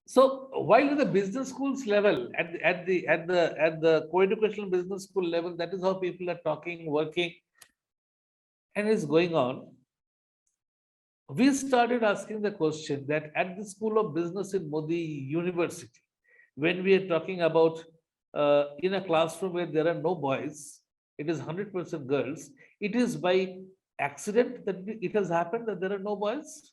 So while at the business schools level, at the co-educational business school level, that is how people are talking, working, and is going on. We started asking the question that at the School of Business in Modi University, when we are talking about in a classroom where there are no boys, it is 100% girls. It is by accident that it has happened that there are no boys,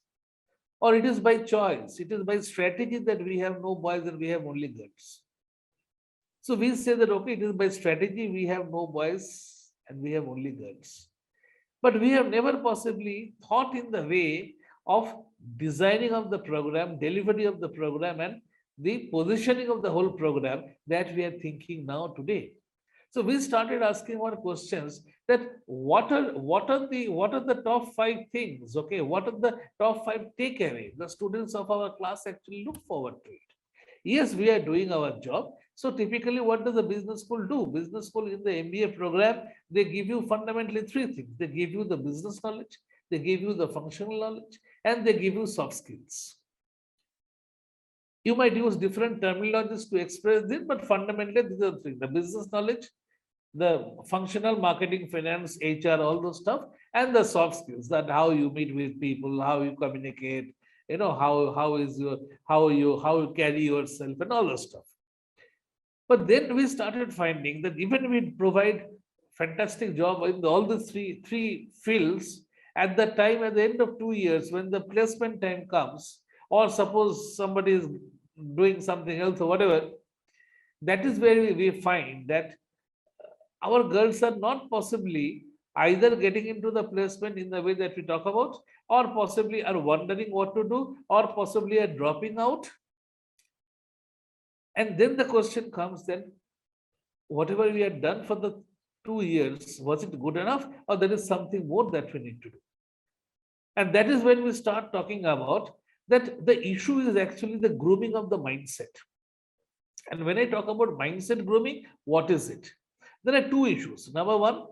or it is by choice, it is by strategy that we have no boys and we have only girls. So we say that okay, it is by strategy we have no boys and we have only girls. But we have never possibly thought in the way of designing of the program, delivery of the program, and the positioning of the whole program that we are thinking now today. So we started asking our questions that what are the top five things? Okay, what are the top five takeaway the students of our class actually look forward to it? Yes, we are doing our job. So typically, what does the business school do? Business school in the MBA program, they give you fundamentally three things. They give you the business knowledge, they give you the functional knowledge, and they give you soft skills. You might use different terminologies to express this, but fundamentally, these are the things: the business knowledge, the functional marketing, finance, HR, all those stuff, and the soft skills, that how you meet with people, how you communicate, how is your how you carry yourself and all those stuff. But then we started finding that even we provide fantastic job in all the three fields, at the time at the end of 2 years when the placement time comes, or suppose somebody is doing something else or whatever, that is where we find that our girls are not possibly either getting into the placement in the way that we talk about, or possibly are wondering what to do, or possibly are dropping out. And then the question comes, then whatever we had done for the 2 years, was it good enough, or there is something more that we need to do? And that is when we start talking about that the issue is actually the grooming of the mindset. And when I talk about mindset grooming, what is it? There are two issues. Number one,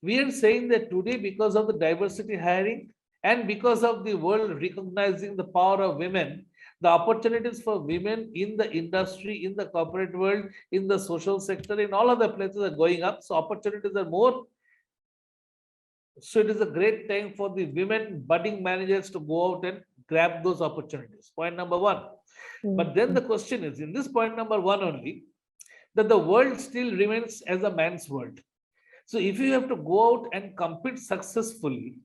we are saying that today, because of the diversity hiring and because of the world recognizing the power of women, the opportunities for women in the industry, in the corporate world, in the social sector, in all other places are going up. So opportunities are more. So it is a great time for the women budding managers to go out and grab those opportunities. Point number one. But then the question is, in this point number one only, that the world still remains as a man's world. So if you have to go out and compete successfully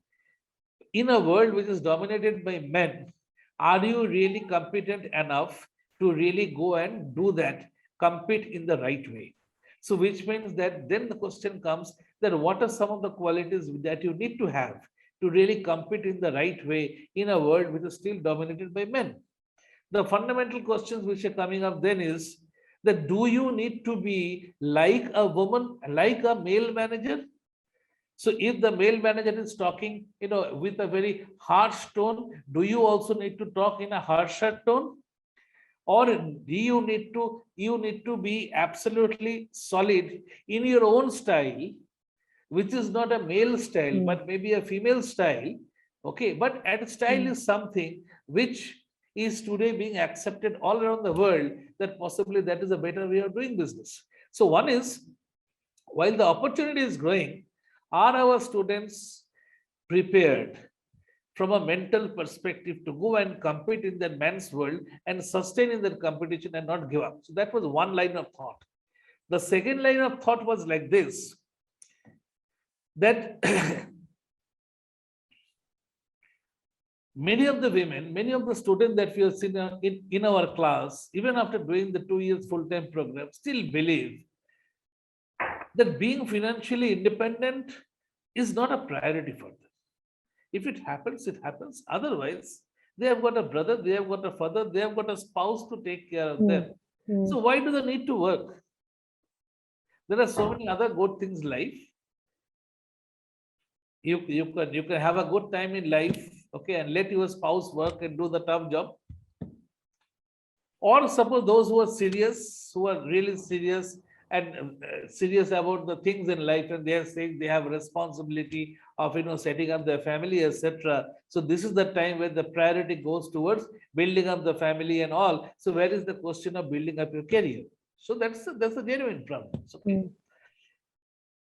in a world which is dominated by men, are you really competent enough to really go and do that, compete in the right way? So which means that then the question comes that what are some of the qualities that you need to have to really compete in the right way in a world which is still dominated by men? The fundamental questions which are coming up then is that do you need to be like a woman, like a male manager? So if the male manager is talking, with a very harsh tone, do you also need to talk in a harsher tone? Or do you need to be absolutely solid in your own style, which is not a male style, but maybe a female style. Okay, but at style is something which is today being accepted all around the world, that possibly that is a better way of doing business. So one is, while the opportunity is growing, are our students prepared from a mental perspective to go and compete in that man's world and sustain in that competition and not give up? So that was one line of thought. The second line of thought was like this, that many of the women, many of the students that we have seen in our class, even after doing the 2 years full-time program, still believe that being financially independent is not a priority for them. If it happens, it happens. Otherwise, they have got a brother, they have got a father, they have got a spouse to take care of them. So why do they need to work? There are so many other good things in life. You can have a good time in life, okay, and let your spouse work and do the tough job. Or suppose those who are serious, who are really serious, and serious about the things in life, and they are saying they have responsibility of setting up their family, etc. So this is the time when the priority goes towards building up the family and all. So where is the question of building up your career? So that's a genuine problem. Okay.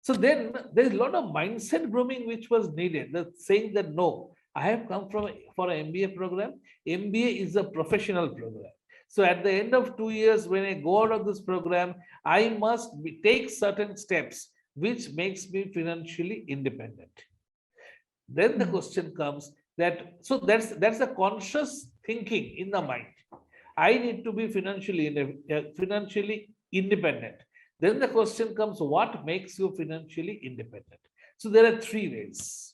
So then there's a lot of mindset grooming which was needed. The saying that no, I have come from for an MBA program. MBA is a professional program. So at the end of 2 years, when I go out of this program, I must take certain steps which makes me financially independent. Then the question comes that so that's a conscious thinking in the mind. I need to be financially independent. Then the question comes, what makes you financially independent? So there are three ways.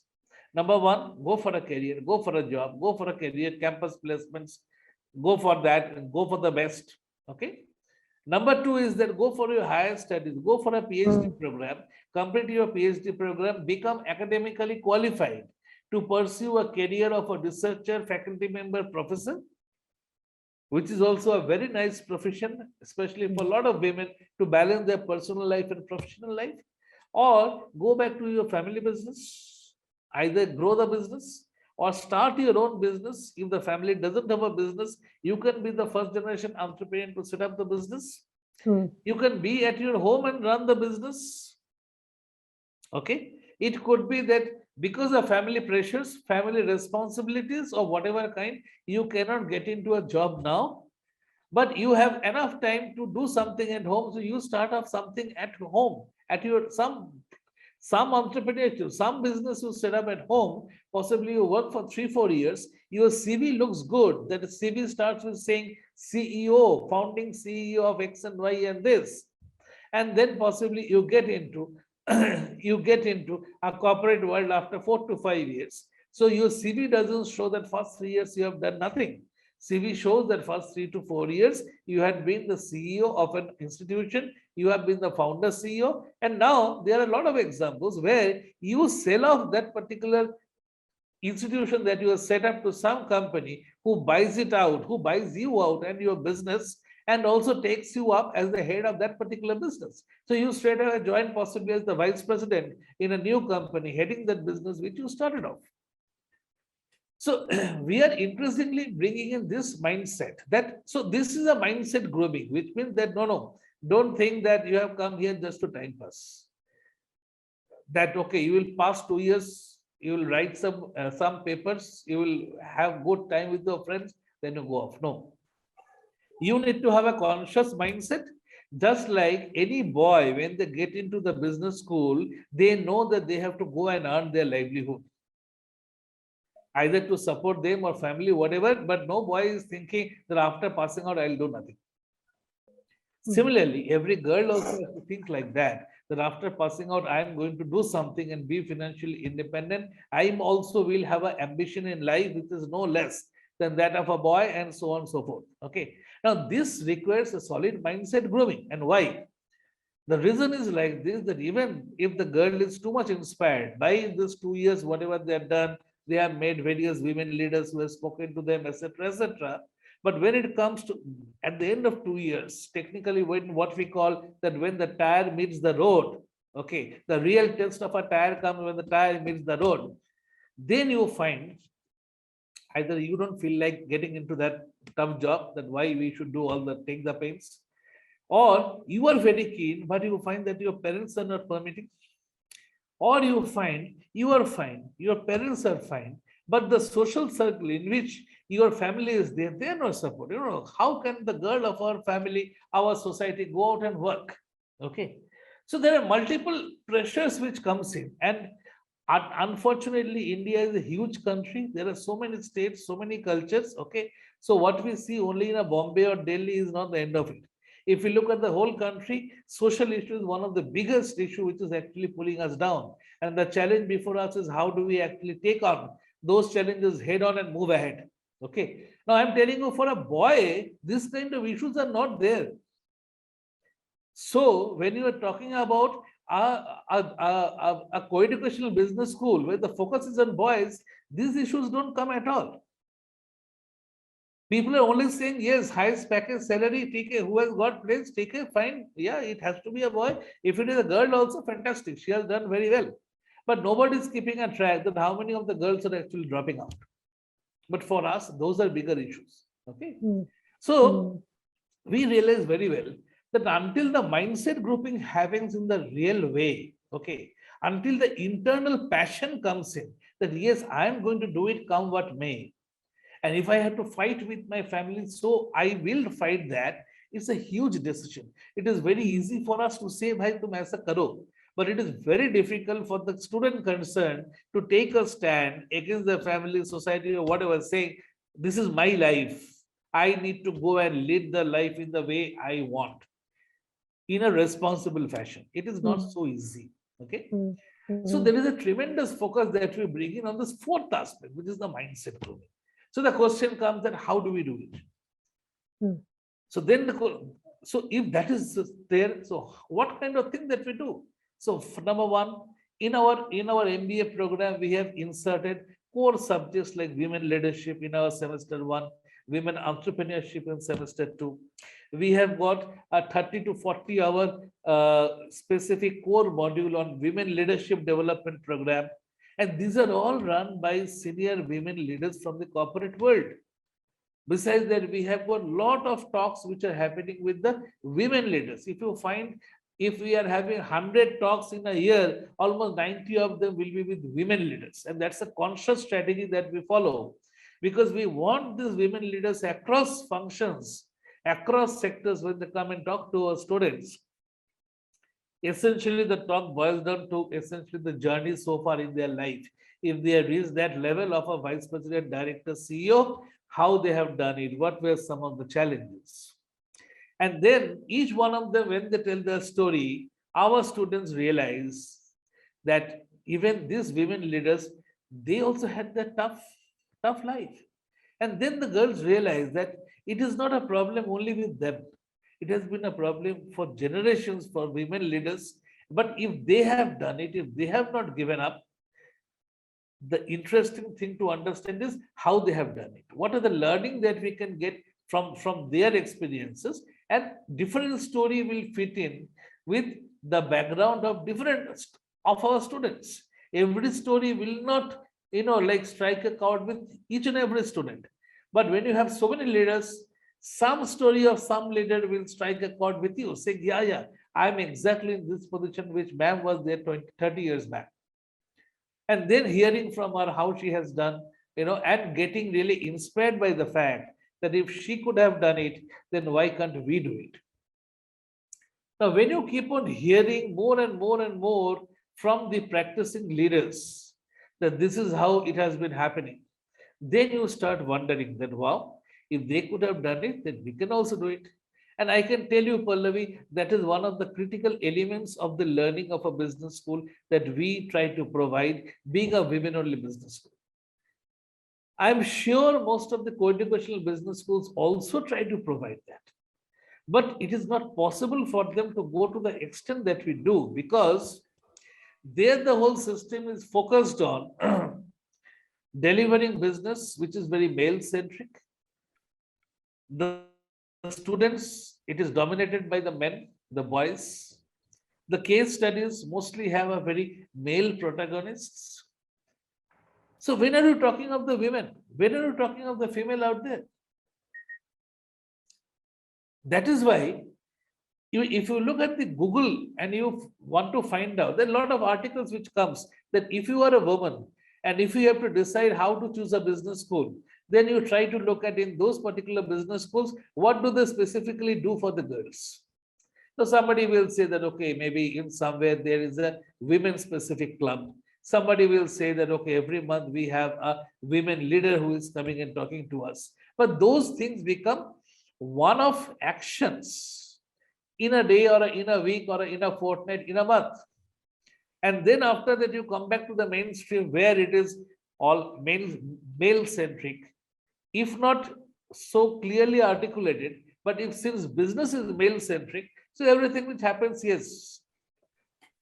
Number one, go for a career, go for a job, go for a career, campus placements, go for that, and go for the best. Okay. Number two is that go for your higher studies, go for a PhD program, complete your PhD program, become academically qualified to pursue a career of a researcher, faculty member, professor, which is also a very nice profession, especially for a lot of women to balance their personal life and professional life. Or go back to your family business, either grow the business or start your own business. If the family doesn't have a business, you can be the first generation entrepreneur to set up the business. You can be at your home and run the business. Okay. It could be that because of family pressures, family responsibilities, or whatever kind, you cannot get into a job now, but you have enough time to do something at home. So you start off something at home, at your some entrepreneurship, some business you set up at home. Possibly you work for 3-4 years. Your CV looks good. That CV starts with saying CEO, founding CEO of X and Y and this, and then possibly you get into you get into a corporate world after 4 to 5 years. So your CV doesn't show that first 3 years you have done nothing. CV shows that first 3 to 4 years you had been the CEO of an institution, you have been the founder CEO, and now there are a lot of examples where you sell off that particular institution that you have set up to some company who buys it out, who buys you out and your business, and also takes you up as the head of that particular business. So you straight away join possibly as the vice president in a new company heading that business which you started off. So we are increasingly bringing in this mindset that, so this is a mindset grooming, which means that no, don't think that you have come here just to time pass. That okay, you will pass 2 years, you will write some papers, you will have good time with your friends, then you go off. No, you need to have a conscious mindset. Just like any boy, when they get into the business school, they know that they have to go and earn their livelihood, either to support them or family, whatever, but no boy is thinking that after passing out, I'll do nothing. Similarly, every girl also has to think like that, that after passing out, I am going to do something and be financially independent. I am also will have an ambition in life, which is no less than that of a boy, and so on and so forth. Okay. Now, this requires a solid mindset grooming. And why? The reason is like this, that even if the girl is too much inspired by these 2 years, whatever they have done, they have made various women leaders who have spoken to them, etc., etc. But when it comes to at the end of 2 years, technically, when what we call that when the tire meets the road, okay, the real test of a tire comes when the tire meets the road. Then you find either you don't feel like getting into that tough job, that why we should do all the take the pains, or you are very keen, but you find that your parents are not permitting, or you find you are fine, your parents are fine, but the social circle in which your family is there, they are not support. How can the girl of our family, our society go out and work? Okay. So there are multiple pressures which comes in, and unfortunately, India is a huge country. There are so many states, so many cultures. Okay. So what we see only in a Bombay or Delhi is not the end of it. If we look at the whole country, social issue is one of the biggest issue which is actually pulling us down. And the challenge before us is how do we actually take on those challenges head on and move ahead. Okay. Now I'm telling you, for a boy, this kind of issues are not there. So when you are talking about a co-educational business school where the focus is on boys, these issues don't come at all. People are only saying, yes, highest package salary, TK, who has got place, TK, fine. Yeah, it has to be a boy. If it is a girl also, fantastic. She has done very well. But nobody is keeping a track that how many of the girls are actually dropping out. But for us, those are bigger issues. Okay. mm, So mm, we realize very well that until the mindset grouping happens in the real way, okay, until the internal passion comes in, that yes, I am going to do it come what may, and if I have to fight with my family, so I will fight that. It's a huge decision. It is very mm, easy for us to say, bhai, tum aisa karo. But it is very difficult for the student concerned to take a stand against the family, society, or whatever, saying, this is my life. I need to go and lead the life in the way I want, in a responsible fashion. It is not mm, so easy. Okay. mm, So mm, there is a tremendous focus that we bring in on this fourth aspect, which is the mindset grooming. So the question comes that how do we do it? mm, So then so if that is there, so what kind of thing that we do? So number one, in our MBA program, we have inserted core subjects like women leadership in our semester one, women entrepreneurship in semester two. We have got a 30 to 40 hour specific core module on women leadership development program. And these are all run by senior women leaders from the corporate world. Besides that, we have got a lot of talks which are happening with the women leaders. If you find, if we are having 100 talks in a year, almost 90 of them will be with women leaders. And that's a conscious strategy that we follow, because we want these women leaders across functions, across sectors, when they come and talk to our students. Essentially, the talk boils down to essentially the journey so far in their life. If they have reached that level of a vice president, director, CEO, how they have done it, what were some of the challenges. And then each one of them, when they tell their story, our students realize that even these women leaders, they also had that tough life. And then the girls realize that it is not a problem only with them. It has been a problem for generations for women leaders. But if they have done it, if they have not given up, the interesting thing to understand is how they have done it. What are the learning that we can get from their experiences? And different story will fit in with the background of different of our students. Every story will not, like strike a chord with each and every student. But when you have so many leaders, some story of some leader will strike a chord with you, saying, yeah, yeah, I'm exactly in this position which ma'am was there 20, 30 years back. And then hearing from her how she has done, and getting really inspired by the fact that if she could have done it, then why can't we do it? Now, when you keep on hearing more and more and more from the practicing leaders that this is how it has been happening, then you start wondering that, wow, if they could have done it, then we can also do it. And I can tell you, Pallavi, that is one of the critical elements of the learning of a business school that we try to provide, being a women only business school. I'm sure most of the co-educational business schools also try to provide that. But it is not possible for them to go to the extent that we do, because there the whole system is focused on delivering business, which is very male centric. The students, it is dominated by the men, the boys. The case studies mostly have a very male protagonists. So when are you talking of the women? When are you talking of the female out there? That is why if you look at the Google and you want to find out, there are a lot of articles which comes that if you are a woman and if you have to decide how to choose a business school, then you try to look at in those particular business schools, what do they specifically do for the girls? So somebody will say that, okay, maybe in somewhere there is a women specific club. Somebody will say that, okay, every month we have a women leader who is coming and talking to us. But those things become one of actions in a day or in a week or in a fortnight, in a month. And then after that, you come back to the mainstream where it is all male centric, if not so clearly articulated, but if since business is male centric, so everything which happens, yes.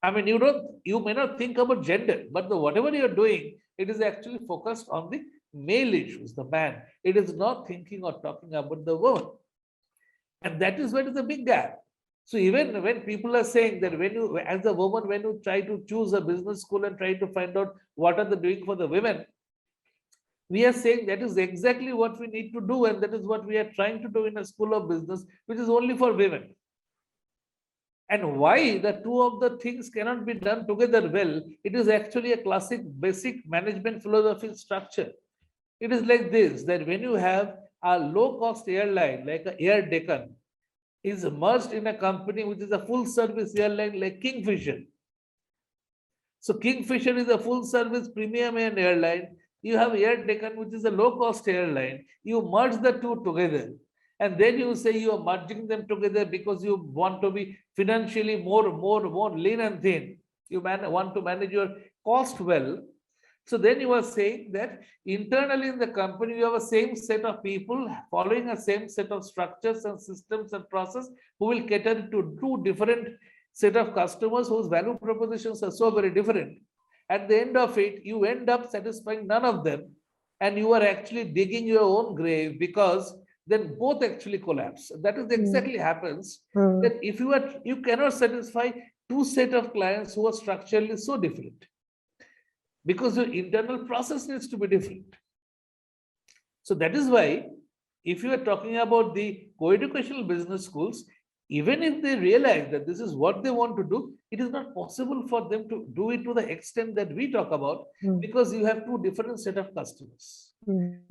I mean, you may not think about gender, but whatever you're doing, it is actually focused on the male issues, the man. It is not thinking or talking about the woman. And that is where is the big gap. So even when people are saying that when you, as a woman, when you try to choose a business school and try to find out what are they doing for the women, we are saying that is exactly what we need to do, and that is what we are trying to do in a school of business, which is only for women. And why the two of the things cannot be done together well, it is actually a classic basic management philosophy structure. It is like this, that when you have a low-cost airline like a Air Deccan is merged in a company which is a full-service airline like Kingfisher. So Kingfisher is a full-service premium airline. You have Air Deccan, which is a low-cost airline. You merge the two together. And then you say you are merging them together because you want to be financially more lean and thin. You want to manage your cost well. So then you are saying that internally in the company, you have a same set of people following a same set of structures and systems and process who will cater to two different set of customers whose value propositions are so very different. At the end of it, you end up satisfying none of them, and you are actually digging your own grave, because then both actually collapse. That is exactly happens that if you cannot satisfy two set of clients who are structurally so different, because your internal process needs to be different. So that is why if you are talking about the co-educational business schools, even if they realize that this is what they want to do, it is not possible for them to do it to the extent that we talk about, because you have two different set of customers.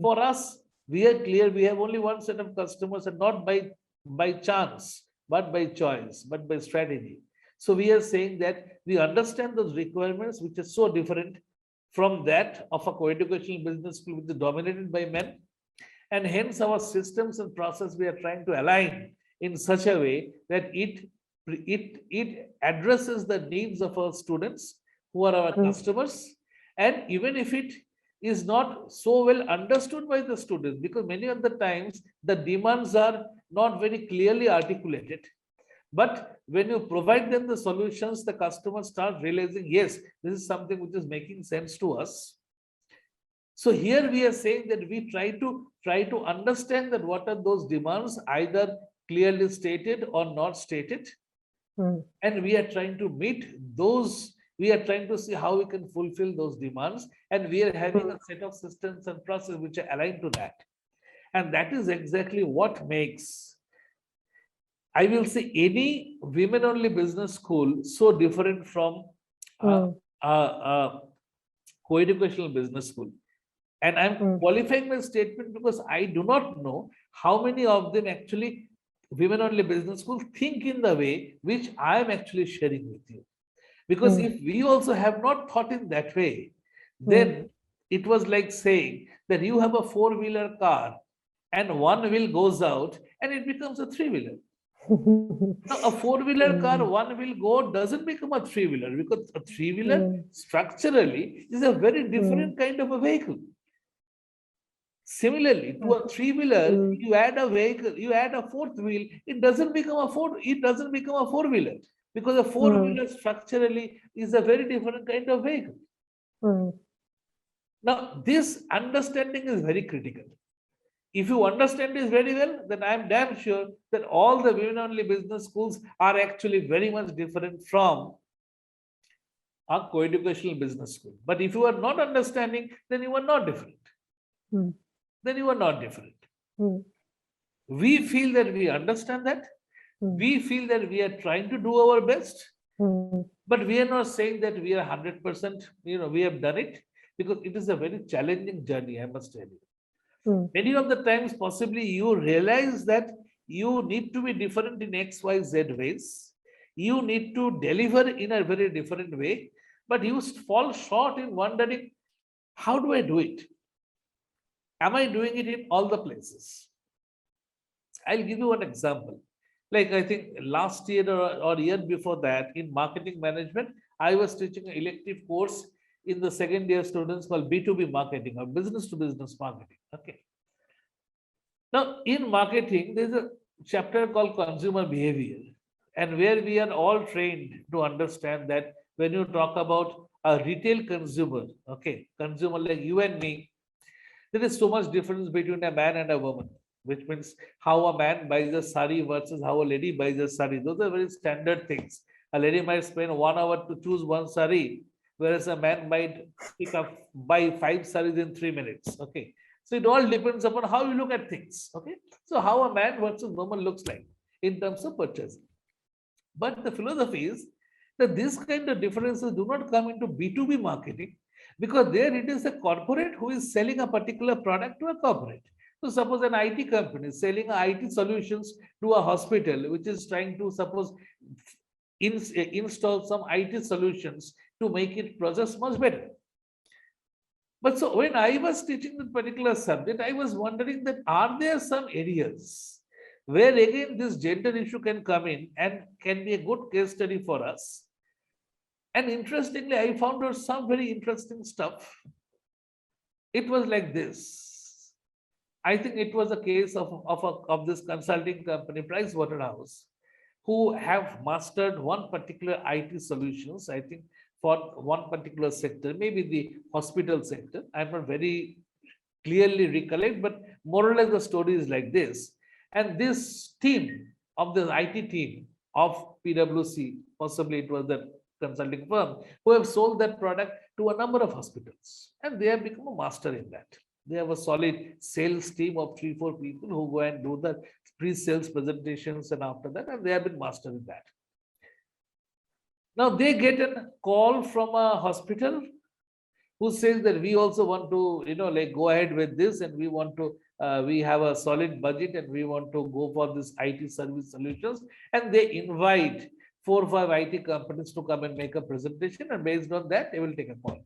For us, we are clear, we have only one set of customers, and not by chance, but by choice, but by strategy. So we are saying that we understand those requirements, which are so different from that of a co-educational business school which is dominated by men. And hence our systems and process we are trying to align in such a way that it addresses the needs of our students who are our customers. And even if it is not so well understood by the students, because many of the times the demands are not very clearly articulated. But when you provide them the solutions, the customers start realizing, yes, this is something which is making sense to us. So here we are saying that we try to understand that what are those demands, either clearly stated or not stated. And we are trying to meet those, we are trying to see how we can fulfill those demands. And we are having a set of systems and processes which are aligned to that. And that is exactly what makes, I will say, any women-only business school so different from co-educational business school. And I'm qualifying my statement because I do not know how many of them actually women-only business schools think in the way which I am actually sharing with you. Because if we also have not thought in that way, then it was like saying that you have a four-wheeler car and one wheel goes out and it becomes a three-wheeler. Now, a four-wheeler car, one wheel go doesn't become a three-wheeler, because a three-wheeler structurally is a very different kind of a vehicle. Similarly, to a three-wheeler, you add a vehicle, you add a fourth wheel, it doesn't become a four-wheeler, because a four-wheeler structurally is a very different kind of vehicle. Now, this understanding is very critical. If you understand this very well, then I am damn sure that all the women-only business schools are actually very much different from a co-educational business school. But if you are not understanding, then you are not different. Then you are not different. We feel that we understand that. We feel that we are trying to do our best. But we are not saying that we are 100%, we have done it, because it is a very challenging journey, I must tell you. Many of the times, possibly you realize that you need to be different in X, Y, Z ways. You need to deliver in a very different way, but you fall short in wondering, how do I do it? Am I doing it in all the places? I'll give you one example. Like I think last year or year before that, in marketing management, I was teaching an elective course in the second year students called B2B marketing, or business to business marketing. Okay. Now, in marketing, there's a chapter called consumer behavior, and where we are all trained to understand that when you talk about a retail consumer, okay, consumer like you and me, There is so much difference between a man and a woman, which means how a man buys a sari versus how a lady buys a sari. Those are very standard things. A lady might spend 1 hour to choose one sari, whereas a man might buy 5 saris in 3 minutes. Okay. So it all depends upon how you look at things. Okay. So how a man versus woman looks like in terms of purchasing. But the philosophy is that this kind of differences do not come into B2B marketing, because there it is a corporate who is selling a particular product to a corporate. So suppose an IT company is selling IT solutions to a hospital, which is trying to suppose install some IT solutions to make it process much better. But so when I was teaching that particular subject, I was wondering that are there some areas where again this gender issue can come in and can be a good case study for us. And interestingly, I found out some very interesting stuff. It was like this. I think it was a case of this consulting company, Price Waterhouse, who have mastered one particular IT solutions, I think, for one particular sector, maybe the hospital sector. I'm not very clearly recollect, but more or less the story is like this. And this team of the IT team of PwC, possibly it was the consulting firm, who have sold that product to a number of hospitals, and they have become a master in that. They have a solid sales team of 3-4 people who go and do the pre-sales presentations, and after that, and they have been master in that. Now they get a call from a hospital who says that we also want to, like go ahead with this, and we want to, we have a solid budget, and we want to go for this IT service solutions, and they invite 4 or 5 IT companies to come and make a presentation, and based on that, they will take a call.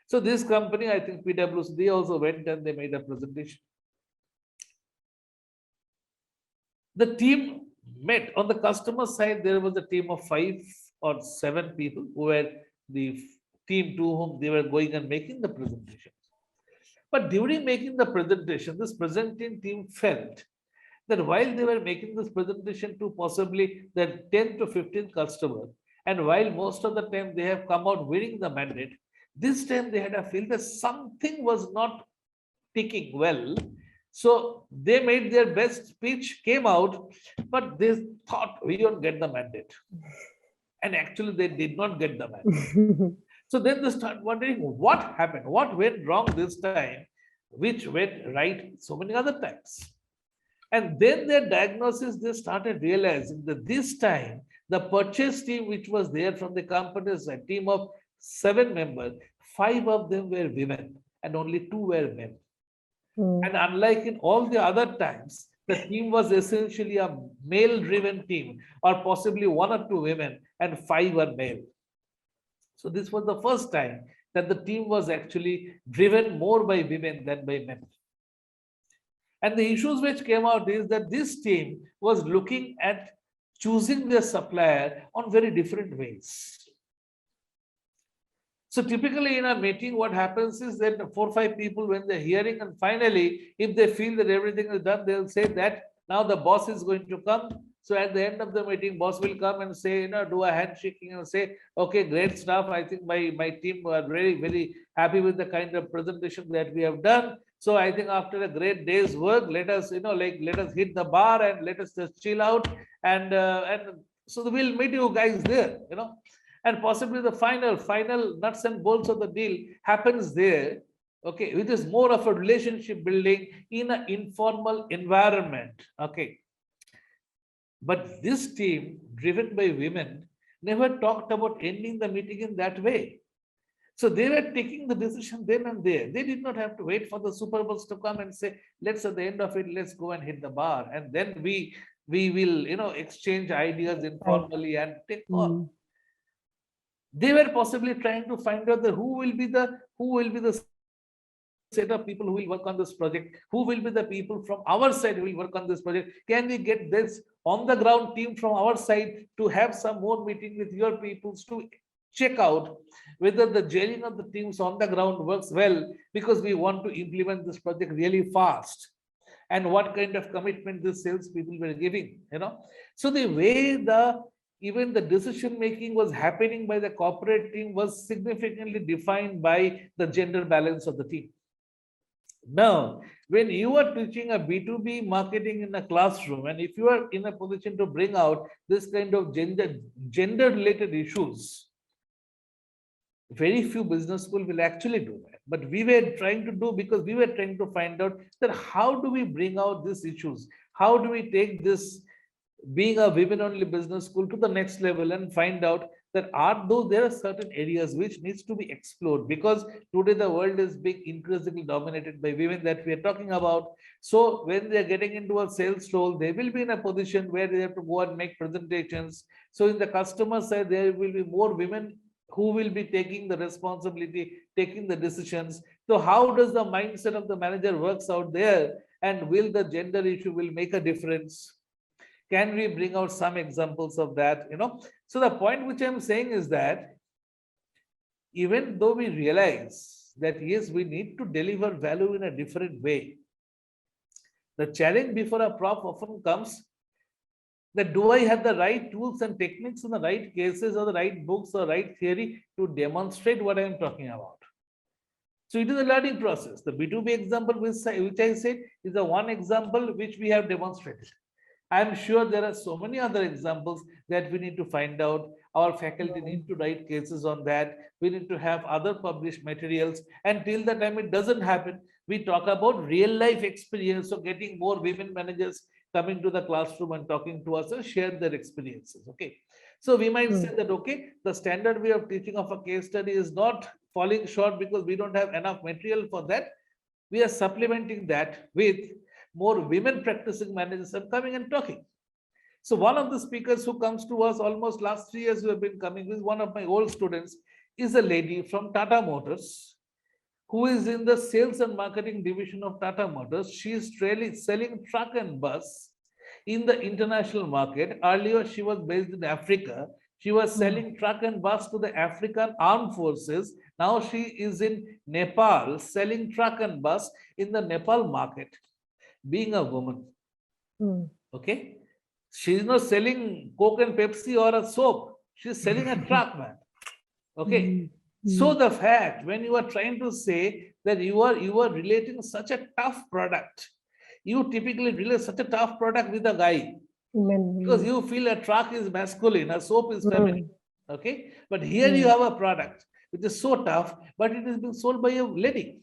So this company, I think PwC, they also went and they made a presentation. The team met on the customer side. There was a team of 5 or 7 people who were the team to whom they were going and making the presentation. But during making the presentation, this presenting team felt that while they were making this presentation to possibly the 10 to 15 customers, and while most of the time they have come out winning the mandate, this time they had a feel that something was not ticking well. So they made their best speech, came out, but they thought we don't get the mandate. And actually they did not get the mandate. So then they start wondering what happened, what went wrong this time, which went right so many other times. And then their diagnosis, they started realizing that this time the purchase team, which was there from the companies, a team of 7 members, 5 of them were women and only 2 were men. And unlike in all the other times, the team was essentially a male-driven team, or possibly 1 or 2 women and 5 were male. So this was the first time that the team was actually driven more by women than by men. And the issues which came out is that this team was looking at choosing their supplier on very different ways. So typically in a meeting, what happens is that 4 or 5 people, when they're hearing, and finally, if they feel that everything is done, they'll say that now the boss is going to come. So at the end of the meeting, boss will come and say, do a handshaking and say, okay, great stuff. I think my team are very, very happy with the kind of presentation that we have done. So I think after a great day's work, let us, let us hit the bar and let us just chill out. And so we'll meet you guys there, and possibly the final nuts and bolts of the deal happens there. Okay, which is more of a relationship building in an informal environment. Okay. But this team, driven by women, never talked about ending the meeting in that way. So they were taking the decision then and there. They did not have to wait for the Super Bowls to come and say, let's at the end of it, let's go and hit the bar. And then we will, exchange ideas informally and take on. They were possibly trying to find out who will be the set of people who will work on this project, who will be the people from our side who will work on this project. Can we get this on the ground team from our side to have some more meeting with your peoples to check out whether the gelling of the teams on the ground works well, because we want to implement this project really fast, and what kind of commitment the sales people were giving, So the way even the decision making was happening by the corporate team was significantly defined by the gender balance of the team. Now, when you are teaching a B2B marketing in a classroom, and if you are in a position to bring out this kind of gender related issues, very few business school will actually do that. But we were trying to do, because we were trying to find out that how do we bring out these issues? How do we take this being a women only business school to the next level and find out that are those there are certain areas which needs to be explored, because today the world is being increasingly dominated by women that we are talking about. So when they are getting into a sales role, they will be in a position where they have to go and make presentations. So in the customer side, there will be more women who will be taking the responsibility, taking the decisions. So how does the mindset of the manager works out there, and will the gender issue will make a difference? Can we bring out some examples of that? So the point which I'm saying is that even though we realize that yes, we need to deliver value in a different way, the challenge before a prof often comes that do I have the right tools and techniques in the right cases, or the right books or right theory to demonstrate what I am talking about? So it is a learning process. The B2B example which I said is the one example which we have demonstrated. I'm sure there are so many other examples that we need to find out. Our faculty need to write cases on that. We need to have other published materials. And till the time it doesn't happen, we talk about real life experience. So getting more women managers coming to the classroom and talking to us and share their experiences. Okay. So we might say that, okay, the standard way of teaching of a case study is not falling short because we don't have enough material for that. We are supplementing that with more women practicing managers are coming and talking. So one of the speakers who comes to us almost last 3 years who have been coming with one of my old students is a lady from Tata Motors who is in the sales and marketing division of Tata Motors. She is really selling truck and bus in the international market. Earlier, she was based in Africa. She was selling truck and bus to the African armed forces. Now she is in Nepal selling truck and bus in the Nepal market, being a woman. Okay. She's not selling Coke and Pepsi or a soap. She's selling a truck, man. Okay. So the fact when you are trying to say that you are relating such a tough product, you typically relate such a tough product with a guy because you feel a truck is masculine, a soap is feminine. Okay. But here you have a product which is so tough, but it is being sold by a lady.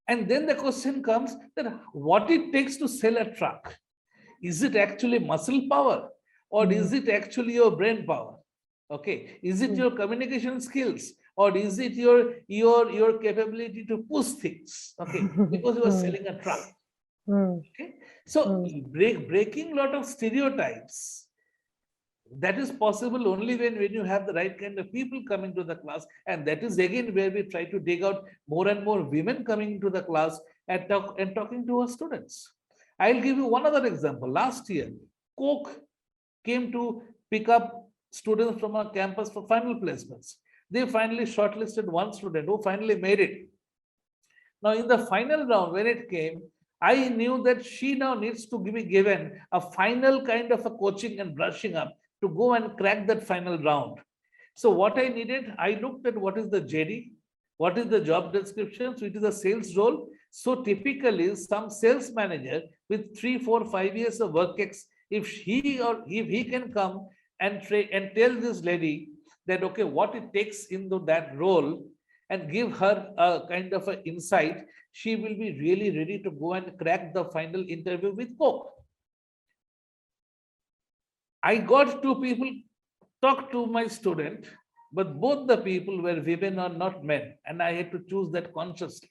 And then the question comes that what it takes to sell a truck. Is it actually muscle power, or is it actually your brain power? Okay. Is it your communication skills, or is it your capability to push things? Okay. Because you are selling a truck. Okay. So breaking a lot of stereotypes, that is possible only when you have the right kind of people coming to the class. And that is again where we try to dig out more and more women coming to the class and talking to our students. I'll give you one other example. Last year, Coke came to pick up students from our campus for final placements. They finally shortlisted one student who finally made it. Now, in the final round, when it came, I knew that she now needs to be given a final kind of a coaching and brushing up to go and crack that final round. So what I needed, I looked at what is the JD, what is the job description. So it is a sales role. So typically some sales manager with 3, 4, 5 years of work if he can come and tell this lady that, okay, what it takes into that role and give her a kind of an insight, she will be really ready to go and crack the final interview with Coke. I got 2 people talk to my student, but both the people were women or not men, and I had to choose that consciously.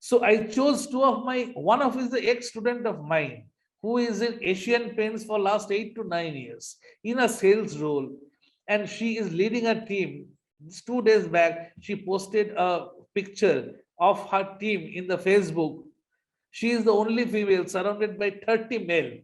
So I chose one of is the ex-student of mine who is in Asian Paints for last 8 to 9 years in a sales role, and she is leading a team. 2 days back, she posted a picture of her team in the Facebook. She is the only female surrounded by 30 male.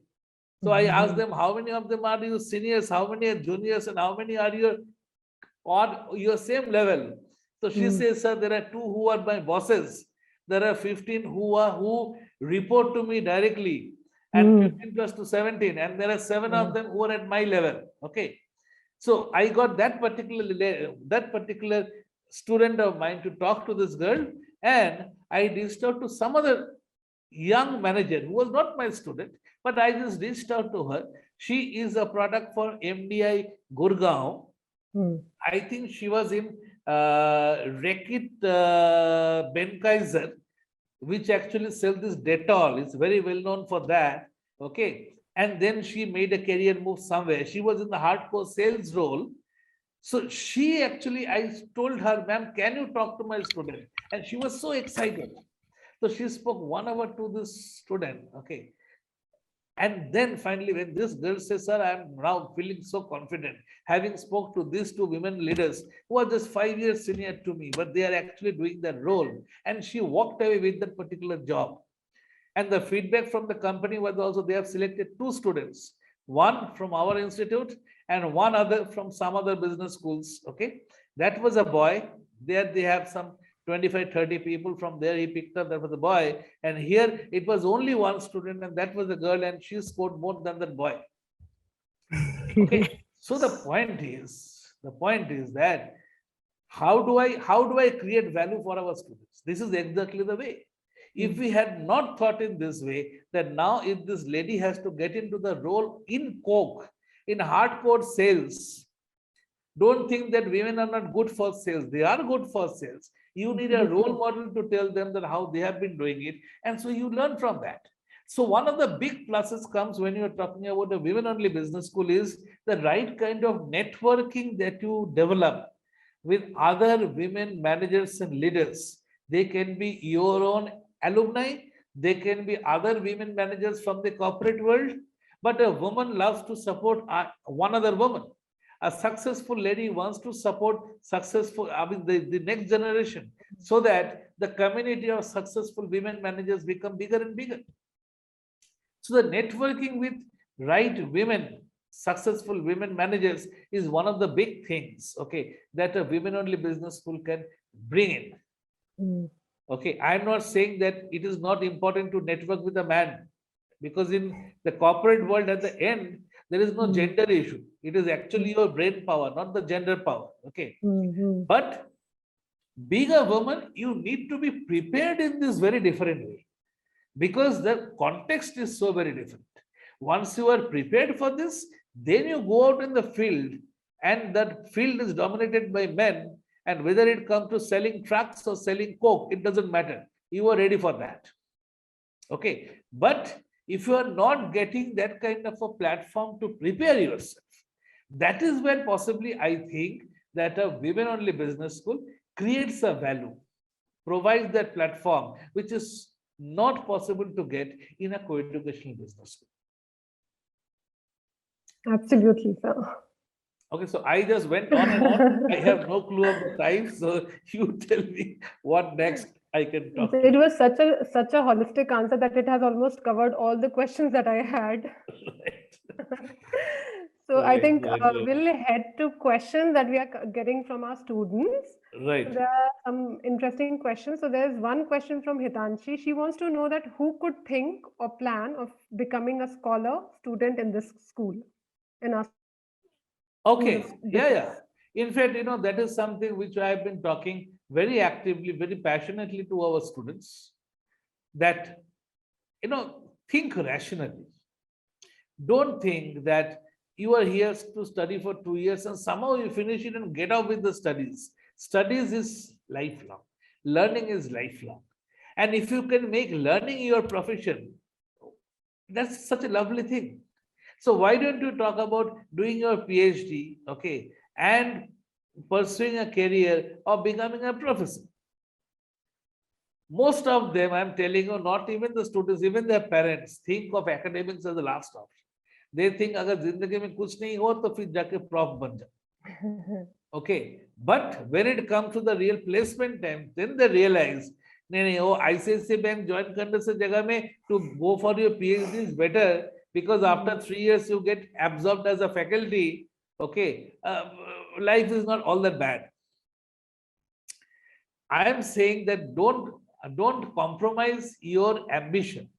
So I asked them, how many of them are you seniors, how many are juniors, and how many are your same level? So she says, sir, there are 2 who are my bosses. There are 15 who report to me directly, and 15 plus to 17, and there are 7 of them who are at my level. Okay. So I got that particular student of mine to talk to this girl, And I reached out to some other young manager who was not my student, but I just reached out to her. She is a product for MDI Gurgaon. I think she was in Rekit Benkaiser, which actually sells this Dettol. It's very well known for that. Okay. And then she made a career move somewhere. She was in the hardcore sales role. So she actually, I told her, ma'am, can you talk to my student? And she was so excited. So she spoke 1 hour to this student. Okay. And then finally, when this girl says, sir, I'm now feeling so confident, having spoke to these 2 women leaders who are just 5 years senior to me, but they are actually doing that role. And she walked away with that particular job. And the feedback from the company was also they have selected 2 students, one from our institute and one other from some other business schools. Okay. That was a boy. There they have some 25, 30 people. From there he picked up, that was a boy. And here it was only one student, and that was a girl, and she scored more than that boy. Okay. So the point is that how do I create value for our students? This is exactly the way. If we had not thought in this way, that now if this lady has to get into the role in Coke, in hardcore sales, don't think that women are not good for sales. They are good for sales. You need a role model to tell them that how they have been doing it. And so you learn from that. So one of the big pluses comes when you're talking about a women-only business school is the right kind of networking that you develop with other women managers and leaders. They can be your own alumni. They can be other women managers from the corporate world. But a woman loves to support one other woman. A successful lady wants to support the next generation, so that the community of successful women managers become bigger and bigger. So the networking with right women, successful women managers is one of the big things, okay, that a women-only business school can bring in. Okay, I'm not saying that it is not important to network with a man, because in the corporate world at the end, there is no gender issue. It is actually your brain power, not the gender power. Okay. But being a woman, you need to be prepared in this very different way, because the context is so very different. Once you are prepared for this, then you go out in the field, and that field is dominated by men. And whether it comes to selling trucks or selling Coke, it doesn't matter. You are ready for that. Okay. But if you are not getting that kind of a platform to prepare yourself, that is when possibly I think that a women-only business school creates a value, provides that platform, which is not possible to get in a co-educational business school. Absolutely, sir. Okay, so I just went on and on. I have no clue of the time, so you tell me what next I can talk. It was such a holistic answer that it has almost covered all the questions that I had. So I think we'll head to questions that we are getting from our students. Right. So there are some interesting questions. So there's one question from Hitanshi. She wants to know that who could think or plan of becoming a scholar student in this school, in our Okay. Yeah. In fact, that is something which I have been talking very actively, very passionately to our students, that, think rationally. Don't think that you are here to study for 2 years and somehow you finish it and get out with the studies. Studies is lifelong. Learning is lifelong. And if you can make learning your profession, that's such a lovely thing. So why don't you talk about doing your PhD, okay, and pursuing a career of becoming a professor? Most of them, I'm telling you, not even the students, even their parents think of academics as the last option. They think अगर जिंदगी में कुछ नहीं हो तो फिर जाके prof बन जाओ. Okay, but when it comes to the real placement time, then they realize नहीं वो ICICI Bank join करने से जगह में to go for your PhD is better, because after 3 years you get absorbed as a faculty. Okay, life is not all that bad. I am saying that don't compromise your ambition.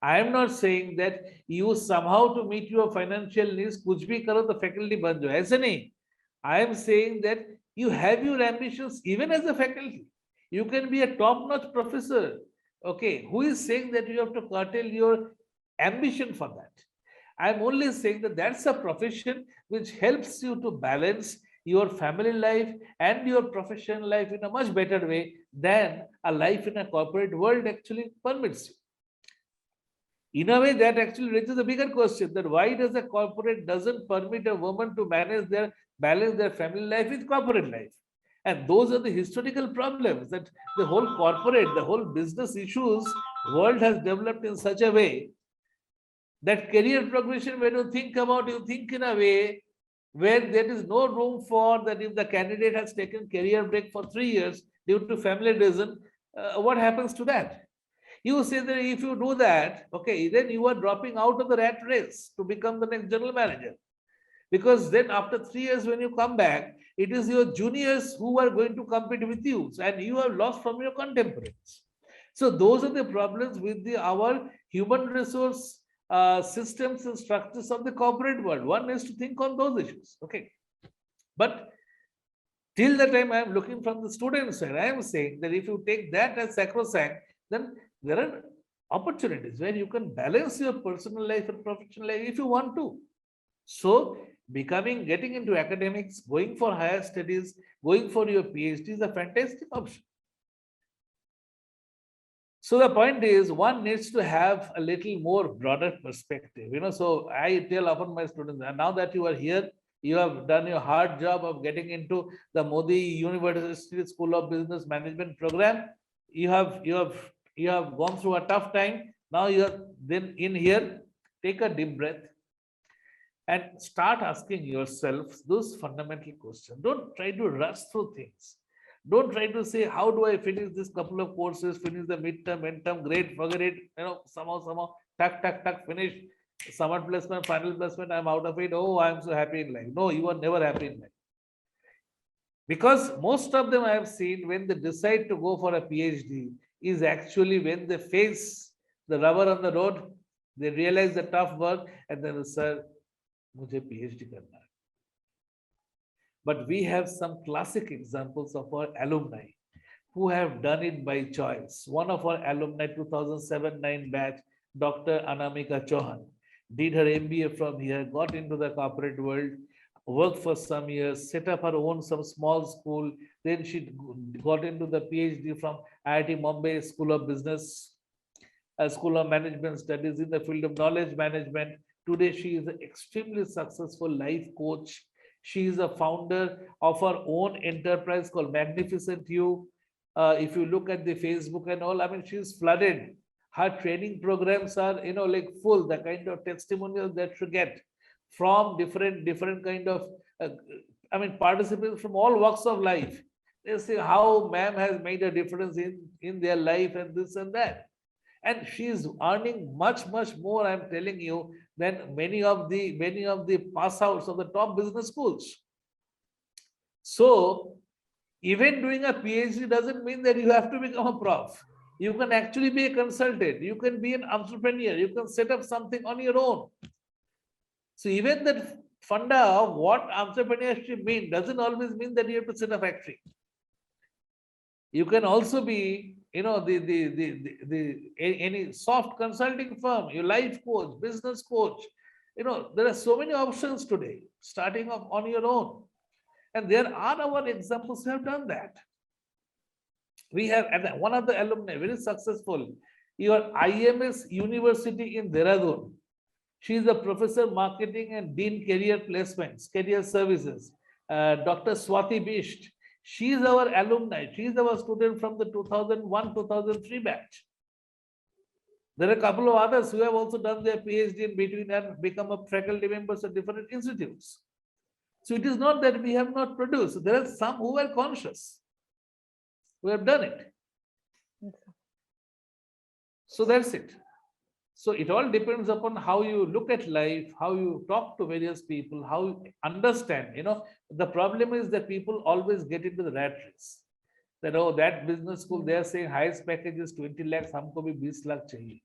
I am not saying that you somehow to meet your financial needs कुछ भी करो तो faculty बन जाओ, ऐसे नहीं. I am saying that you have your ambitions even as a faculty. You can be a top-notch professor. Okay, who is saying that you have to curtail your ambition for that? I'm only saying that that's a profession which helps you to balance your family life and your professional life in a much better way than a life in a corporate world actually permits you. In a way, that actually raises a bigger question, that why does a corporate doesn't permit a woman to balance their family life with corporate life? And those are the historical problems, that the whole corporate, the whole business issues world has developed in such a way that career progression, when you think about, you think in a way where there is no room for that. If the candidate has taken career break for 3 years due to family reason, what happens to that? You say that if you do that, okay, then you are dropping out of the rat race to become the next general manager. Because then after 3 years, when you come back, it is your juniors who are going to compete with you, and you have lost from your contemporaries. So those are the problems with our human resource systems and structures of the corporate world. One needs to think on those issues. Okay. But till the time I am looking from the student side, I am saying that if you take that as sacrosanct, then there are opportunities where you can balance your personal life and professional life if you want to. So getting into academics, going for higher studies, going for your PhD is a fantastic option. So the point is, one needs to have a little more broader perspective. So I tell often my students, and now that you are here, you have done your hard job of getting into the Modi University School of Business Management program. You have gone through a tough time. Now you are then in here. Take a deep breath and start asking yourself those fundamental questions. Don't try to rush through things. Don't try to say, how do I finish this couple of courses, finish the midterm, end term, great, forget it, somehow, tuck, finish. Summer placement, final placement, I'm out of it. Oh, I'm so happy in life. No, you are never happy in life. Because most of them I have seen, when they decide to go for a PhD, is actually when they face the rubber on the road, they realize the tough work, and then, sir, mujhe PhD karna hai. But we have some classic examples of our alumni who have done it by choice. One of our alumni, 2007-9 batch, Dr. Anamika Chauhan, did her MBA from here, got into the corporate world, worked for some years, set up her own some small school. Then she got into the PhD from IIT Bombay School of Business, School of Management Studies in the field of knowledge management. Today, she is an extremely successful life coach. She is a founder of her own enterprise called Magnificent You. If you look at the Facebook and all, I mean, she's flooded. Her training programs are, like full. The kind of testimonials that she get from different kind of, participants from all walks of life. They say how ma'am has made a difference in their life and this and that. And she is earning much more, I'm telling you, than many of the pass outs of the top business schools. So even doing a PhD doesn't mean that you have to become a prof. You can actually be a consultant, you can be an entrepreneur, you can set up something on your own. So even that funda of what entrepreneurship means doesn't always mean that you have to set a factory. You can also be, any soft consulting firm, your life coach, business coach. There are so many options today, starting off on your own. And there are our examples who have done that. We have one of the alumni, very successful, your IMS University in Dehradun. She is a professor marketing and dean career placements, career services, Dr. Swati Bisht. She is our alumni. She is our student from the 2001-2003 batch. There are a couple of others who have also done their PhD in between and become a faculty members at different institutes. So it is not that we have not produced. There are some who are conscious, who have done it. So that's it. So it all depends upon how you look at life, how you talk to various people, how you understand. The problem is that people always get into the rat race. That, oh, that business school, they are saying highest package is 20 lakhs, humko bhi 20 lakh chahiye.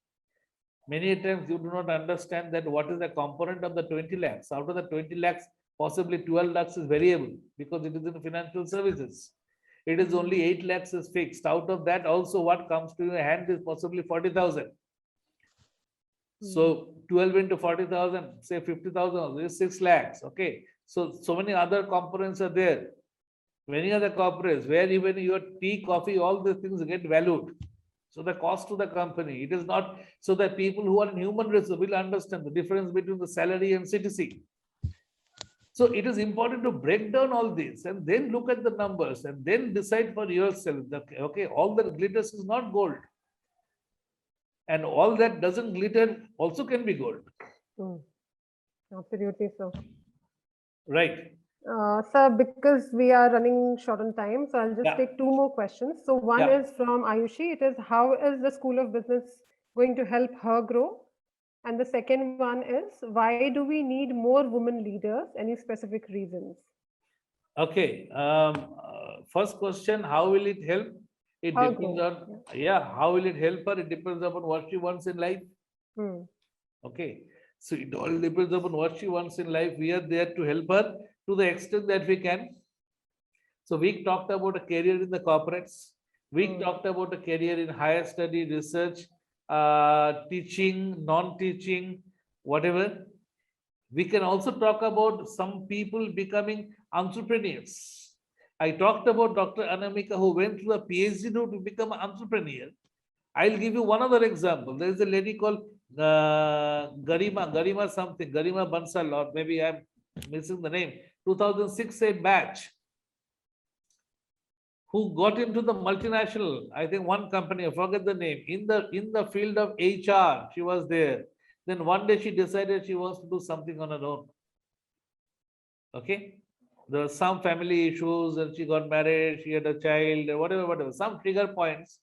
Many times you do not understand that what is the component of the 20 lakhs. Out of the 20 lakhs, possibly 12 lakhs is variable because it is in financial services. It is only 8 lakhs is fixed. Out of that also what comes to your hand is possibly 40,000. So 12 into 40,000, say 50,000 is 6 lakhs. Okay. So many other components are there. Many other corporates where even your tea, coffee, all these things get valued. So the cost to the company, it is not so that people who are in human resource will understand the difference between the salary and CTC. So it is important to break down all this and then look at the numbers and then decide for yourself that, okay, all that glitters is not gold. And all that doesn't glitter also can be gold. Absolutely so. Right. Sir, because we are running short on time, so I'll just take two more questions. So one is from Ayushi. It is, how is the School of Business going to help her grow? And the second one is, why do we need more women leaders? Any specific reasons? Okay. First question, how will it help? It Her depends growth, on, how will it help her? It depends upon what she wants in life. Okay. So it all depends upon what she wants in life. We are there to help her to the extent that we can. So we talked about a career in the corporates. We talked about a career in higher study, research, teaching, non-teaching, whatever. We can also talk about some people becoming entrepreneurs. I talked about Dr. Anamika who went through a PhD route to become an entrepreneur. I'll give you one other example. There is a lady called Garima something, Garima Bansal, or maybe I'm missing the name, 2006 batch, who got into the multinational, I think one company, I forget the name, in the field of HR, she was there. Then one day she decided she wants to do something on her own. Okay. There were some family issues and she got married, she had a child, whatever, some trigger points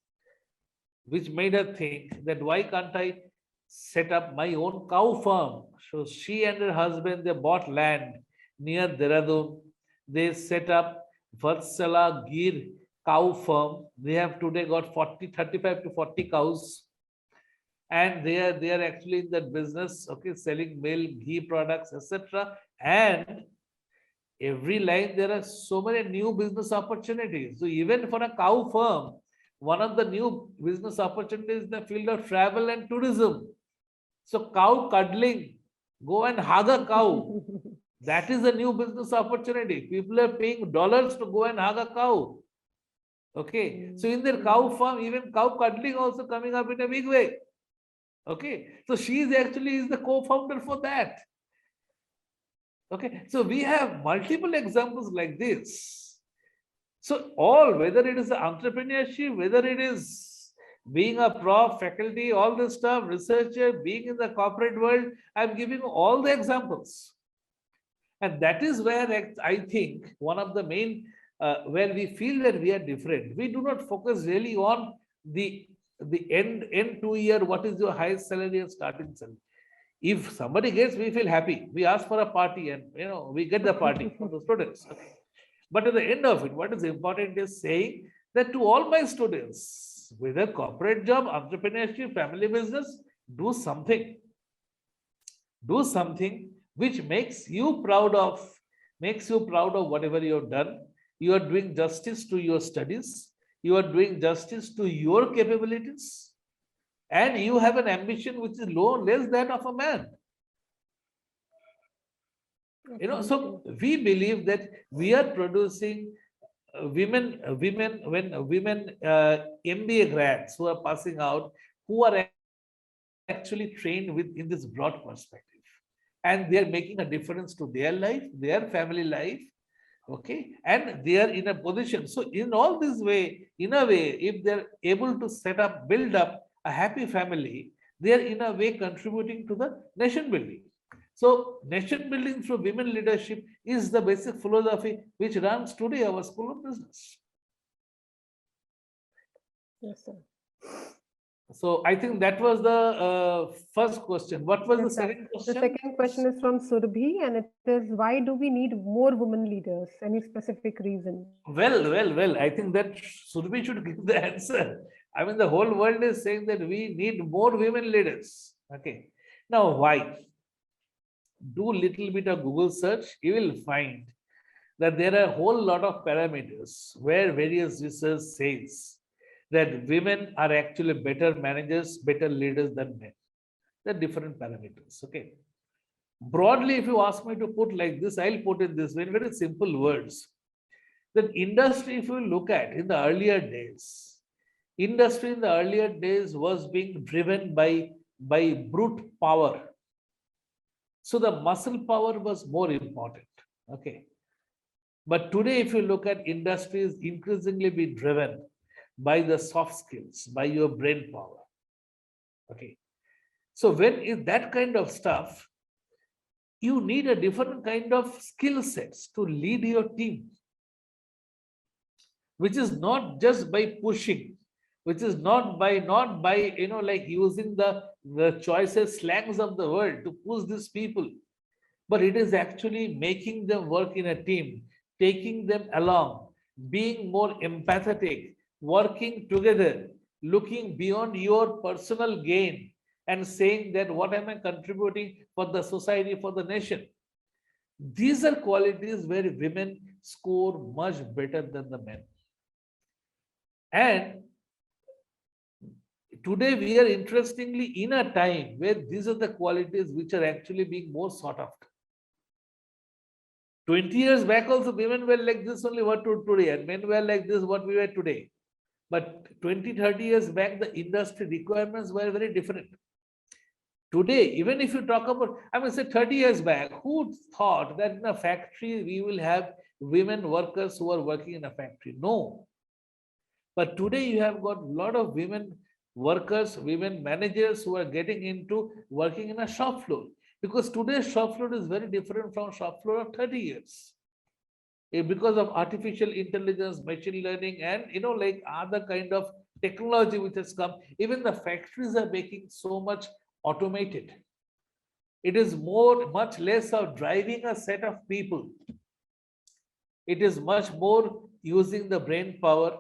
which made her think that why can't I set up my own cow farm? So she and her husband, they bought land near Dehradun. They set up Vatsala Gir cow farm. They have today got 35 to 40 cows. And they are actually in that business, okay, selling milk, ghee products, etc. And every line there are so many new business opportunities. So even for a cow farm, one of the new business opportunities in the field of travel and tourism. So cow cuddling, go and hug a cow. That is a new business opportunity. People are paying dollars to go and hug a cow. Okay. So in their cow farm, even cow cuddling also coming up in a big way. Okay. So she is actually the co-founder for that. Okay. So we have multiple examples like this. So all, whether it is entrepreneurship, whether it is being a prof, faculty, all this stuff, researcher, being in the corporate world, I'm giving all the examples. And that is where I think one of the main, where we feel that we are different. We do not focus really on the end 2 year, what is your highest salary and starting salary. If somebody gets, we feel happy. We ask for a party and we get the party for the students. Okay. But at the end of it, what is important is saying that to all my students, whether corporate job, entrepreneurship, family business, do something. Do something which makes you proud of whatever you have done. You are doing justice to your studies. You are doing justice to your capabilities. And you have an ambition which is less that of a man. So we believe that we are producing women MBA grads who are passing out, who are actually trained in this broad perspective, and they are making a difference to their life, their family life. Okay, and they are in a position. So in all this way, in a way, if they're able to build up a happy family, they are in a way contributing to the nation building. So nation building through women leadership is the basic philosophy which runs today our School of Business. Yes, sir. So I think that was the first question. What was the second question? The second question is from Surbhi, and it is, why do we need more women leaders? Any specific reason? Well. I think that Surbhi should give the answer. I mean, the whole world is saying that we need more women leaders. Okay. Now, why? Do little bit of Google search. You will find that there are a whole lot of parameters where various research says that women are actually better managers, better leaders than men. There are different parameters. Okay. Broadly, if you ask me to put like this, I'll put it this way in very simple words. That industry, if you look at in the earlier days, industry in the earlier days was being driven by brute power. So the muscle power was more important. Okay. But today, if you look at industries increasingly be driven by the soft skills, by your brain power. Okay. So when is that kind of stuff, you need a different kind of skill sets to lead your team, which is not just by pushing, which is not by like using the choices slangs of the world to push these people, but it is actually making them work in a team, taking them along, being more empathetic, working together, looking beyond your personal gain and saying that what am I contributing for the society, for the nation. These are qualities where women score much better than the men. And today we are interestingly in a time where these are the qualities which are actually being more sought after. 20 years back also women were like this only what to today, and men were like this what we were today. But 20-30 years back the industry requirements were very different. Today, even if you talk about, I mean, say 30 years back, who thought that in a factory we will have women workers who are working in a factory? No. But today you have got a lot of women workers, women managers who are getting into working in a shop floor. Because today's shop floor is very different from shop floor of 30 years. Because of artificial intelligence, machine learning, and like other kind of technology which has come, even the factories are making so much automated. It is much less of driving a set of people. It is much more using the brain power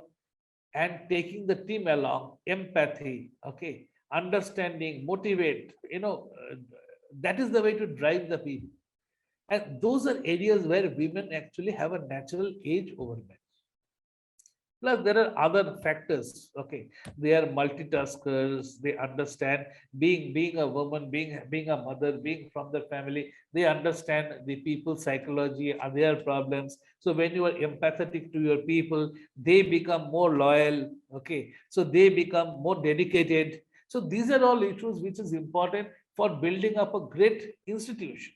and taking the team along, empathy, okay, understanding, motivate, that is the way to drive the people. And those are areas where women actually have a natural edge over men. Plus, there are other factors. Okay, they are multitaskers. They understand being a woman, being a mother, being from the family. They understand the people's psychology and their problems. So when you are empathetic to your people, they become more loyal. Okay, so they become more dedicated. So these are all issues which is important for building up a great institution.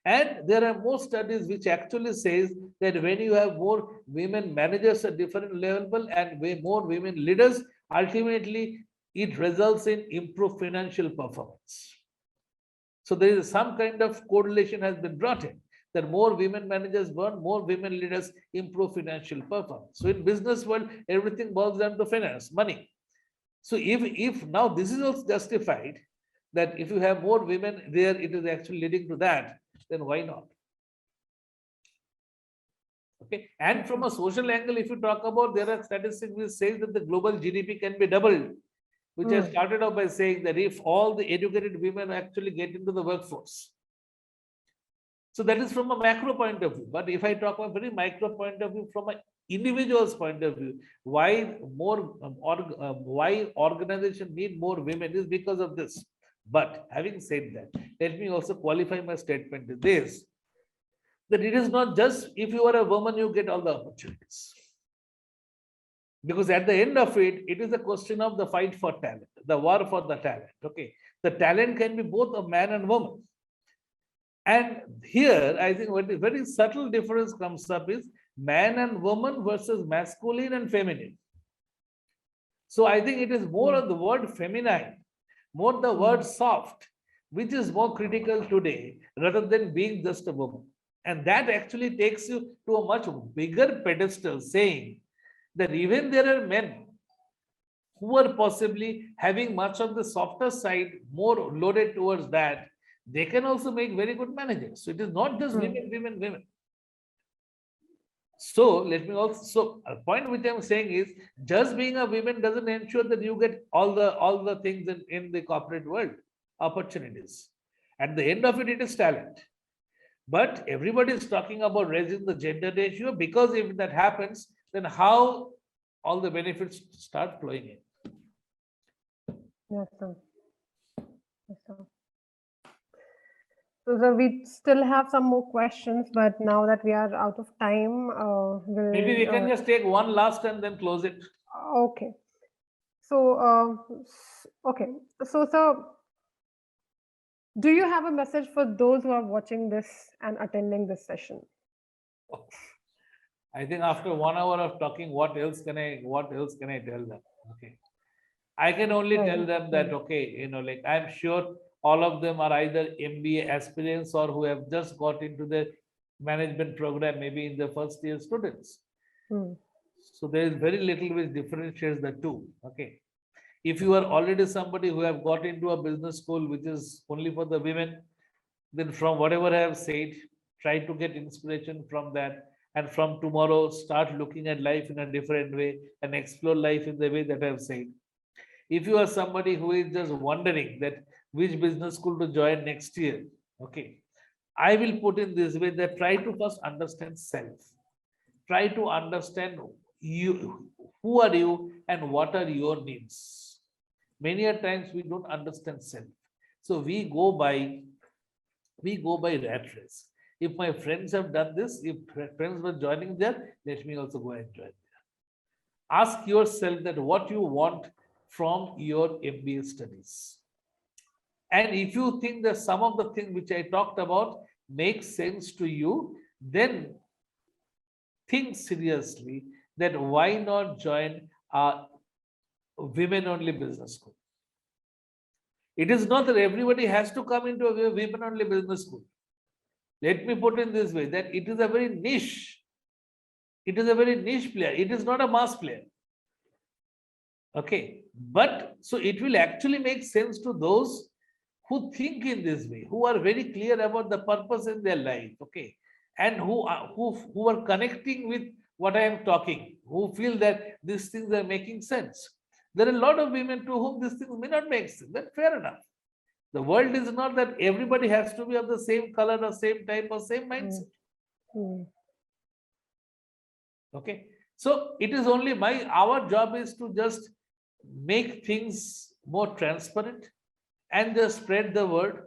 And there are more studies which actually says that when you have more women managers at different level and way more women leaders, ultimately it results in improved financial performance. So there is some kind of correlation has been brought in that more women managers burn, more women leaders improve financial performance. So in business world, everything boils down to finance, money. So if now this is also justified, that if you have more women there, it is actually leading to that, then why not? Okay. And from a social angle, if you talk about, there are statistics which say that the global GDP can be doubled, which I started off by saying that if all the educated women actually get into the workforce. So that is from a macro point of view. But if I talk about a very micro point of view, from an individual's point of view, why why organization need more women is because of this. But having said that, let me also qualify my statement to this, that it is not just if you are a woman, you get all the opportunities. Because at the end of it, it is a question of the fight for talent, the war for the talent. Okay. The talent can be both a man and woman. And here, I think what a very subtle difference comes up is man and woman versus masculine and feminine. So I think it is more of the word feminine, more the word soft, which is more critical today rather than being just a woman. And that actually takes you to a much bigger pedestal, saying that even there are men who are possibly having much of the softer side, more loaded towards that, they can also make very good managers. So it is not just women. So let me also, so a point which I'm saying is just being a woman doesn't ensure that you get all the things in the corporate world, opportunities. At the end of it, it is talent. But everybody is talking about raising the gender ratio, because if that happens, then how all the benefits start flowing in. Yes, sir. Yes, sir. So we still have some more questions, but now that we are out of time, Maybe we can just take one last and then close it. Okay. So, okay. So, sir, do you have a message for those who are watching this and attending this session? I think after 1 hour of talking, what else can I tell them? Okay. I can only Right, tell them that, right. okay, like I'm sure all of them are either MBA aspirants or who have just got into the management program, maybe in the first year students. So there is very little which differentiates the two. Okay. If you are already somebody who have got into a business school which is only for the women, then from whatever I have said, try to get inspiration from that. And from tomorrow, start looking at life in a different way and explore life in the way that I have said. If you are somebody who is just wondering that which business school to join next year, okay, I will put in this way that try to first understand self. Try to understand you, who are you and what are your needs. Many a times we don't understand self. So we go by rat race. If my friends have done this, if friends were joining there, let me also go and join there. Ask yourself that what you want from your MBA studies. And if you think that some of the things which I talked about make sense to you, then think seriously that why not join a women only business school. It is not that everybody has to come into a women only business school. Let me put it this way, that it is a very niche. It is a very niche player. It is not a mass player. Okay. But so it will actually make sense to those who think in this way, who are very clear about the purpose in their life. Okay. And who are connecting with what I am talking, who feel that these things are making sense. There are a lot of women to whom these things may not make sense. That's fair enough. The world is not that everybody has to be of the same color or same type or same mindset. Okay. So it is only our job is to just make things more transparent and just spread the word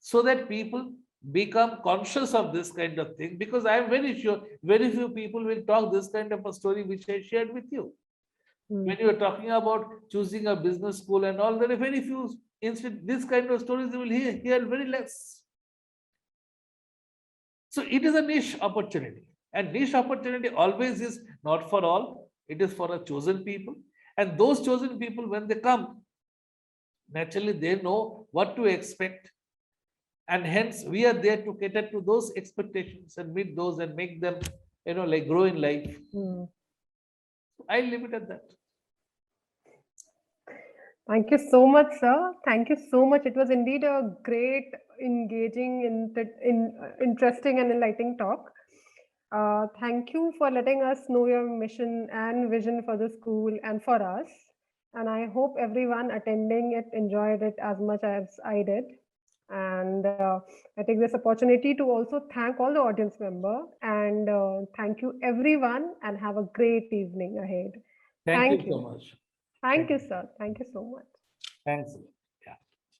so that people become conscious of this kind of thing, because I am very sure very few people will talk this kind of a story which I shared with you. When you are talking about choosing a business school and all, there are very few this kind of stories you will hear very less. So it is a niche opportunity, and niche opportunity always is not for all. It is for a chosen people, and those chosen people, when they come, naturally they know what to expect, and hence we are there to cater to those expectations and meet those and make them, like grow in life. I'll leave it at that. Thank you so much, sir. Thank you so much. It was indeed a great, engaging, interesting and enlightening talk. Thank you for letting us know your mission and vision for the school and for us. And I hope everyone attending it enjoyed it as much as I did. And I take this opportunity to also thank all the audience members, and thank you everyone, and have a great evening ahead. Thank you so much. Thank you, sir. Thank you so much. Thanks.